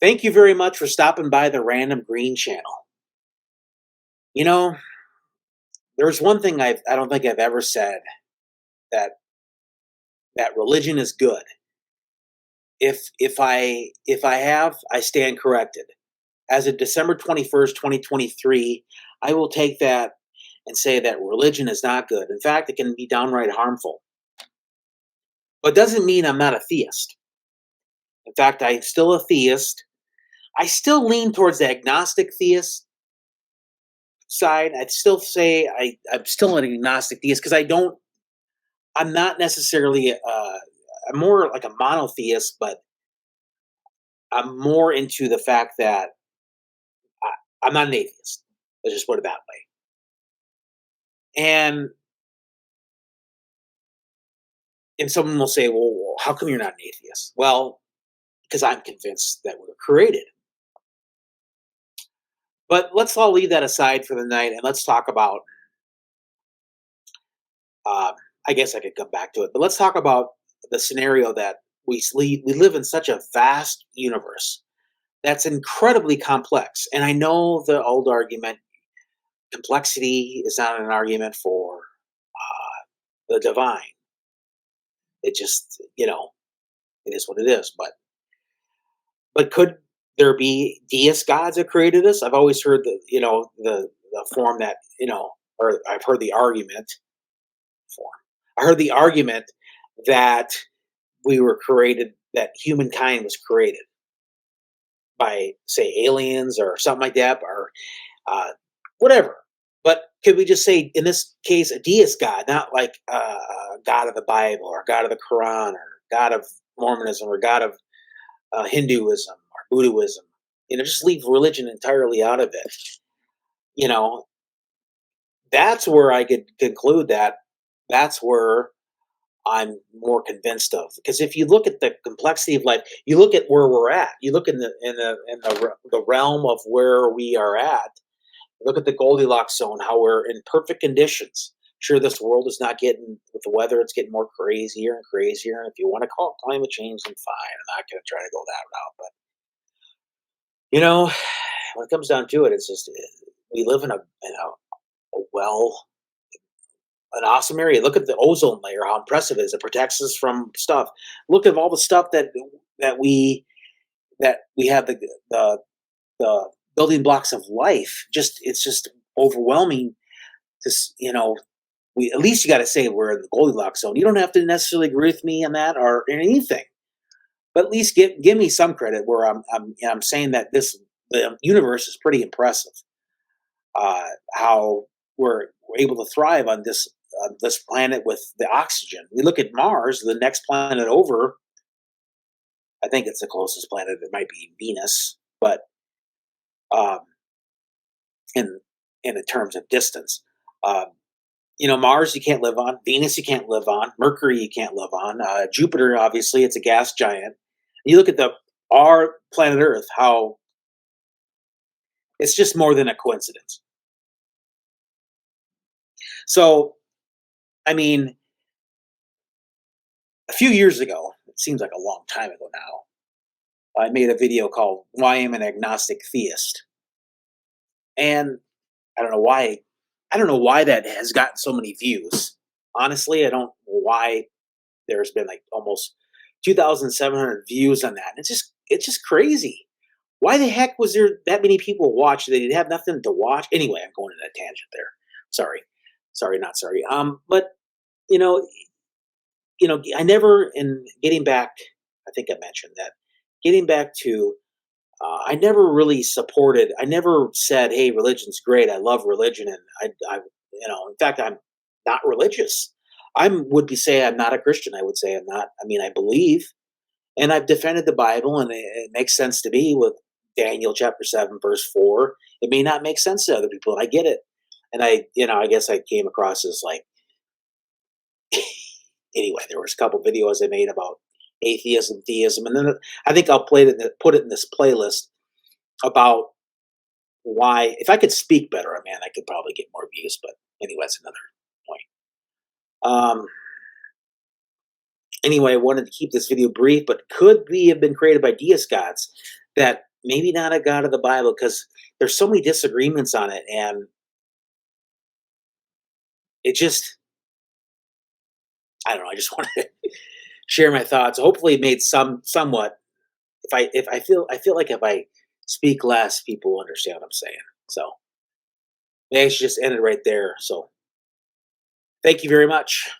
Thank you very much for stopping by the Random Green channel. You know, there's one thing I don't think I've ever said that that religion is good. If I have, I stand corrected. As of December 21st, 2023, I will take that and say that religion is not good. In fact, it can be downright harmful. But it doesn't mean I'm not a theist. In fact, I'm still a theist. I still lean towards the agnostic theist side. I'd still say I'm still an agnostic theist because I'm not necessarily I'm more like a monotheist, but I'm more into the fact that I'm not an atheist. Let's just put it that way. And and someone will say, well, how come you're not an atheist? Well, because I'm convinced that we're created. But let's all leave that aside for the night and let's talk about uh, I guess I could come back to it, but let's talk about the scenario that we live in such a vast universe that's incredibly complex. And I know the old argument, complexity is not an argument for the divine. It just, it is what it is. But could there be deist gods that created us? I've always heard the form that, or I've heard the argument form. I heard the argument that we were created, that humankind was created by, say, aliens or something like that, or whatever. But could we just say, in this case, a deist God, not like God of the Bible or God of the Quran or God of Mormonism or God of Hinduism or Buddhism? Just leave religion entirely out of it. You know, that's where I could conclude that that's where I'm more convinced of. Because if you look at the complexity of life, you look at where we're at. You look in the realm of where we are at. Look at the Goldilocks zone, how we're in perfect conditions. Sure, this world is not getting, with the weather, it's getting more crazier and crazier. And if you want to call it climate change, then fine. I'm not going to try to go that route. But, you know, when it comes down to it, it's just we live in a well, an awesome area. Look at the ozone layer, how impressive it is. It protects us from stuff. Look at all the stuff that we that we have the building blocks of life. It's just overwhelming. We, at least you got to say we're in the Goldilocks zone. You don't have to necessarily agree with me on that or anything, but at least give me some credit where I'm saying that the universe is pretty impressive. How we're able to thrive on this planet with the oxygen. We look at Mars, the next planet over. I think it's the closest planet. It might be Venus, but um, in in terms of distance. Um, Mars you can't live on, Venus you can't live on, Mercury you can't live on, Jupiter obviously it's a gas giant. You look at the our planet Earth, how it's just more than a coincidence. So, I mean, a few years ago, it seems like a long time ago now, I made a video called "Why I'm an Agnostic Theist," and I don't know why. I don't know why that has gotten so many views. Honestly, I don't know why there's been like almost 2,700 views on that. It's just crazy. Why the heck was there that many people watch? They didn't have nothing to watch. Anyway, I'm going to that tangent there. Sorry, sorry, not sorry. But you know, I never in getting back. I think I mentioned that getting back to. I never really supported. I never said, "Hey, religion's great. I love religion," and in fact, I'm not religious. Would be say I'm not a Christian. I would say I'm not. I mean, I believe, and I've defended the Bible, and it makes sense to me with Daniel chapter 7 verse 4. It may not make sense to other people, and I get it. And I guess I came across as like anyway. There was a couple videos I made about atheism, theism, and then I think I'll put it in this playlist about why. If I could speak better, man, I could probably get more views. But anyway, that's another point. Um, Anyway, I wanted to keep this video brief, but could we have been created by deist gods that maybe not a God of the Bible because there's so many disagreements on it, and it just I don't know. I just wanted to share my thoughts. Hopefully, it made somewhat. If I feel like if I speak less, people will understand what I'm saying. So maybe I should just end it right there. So thank you very much.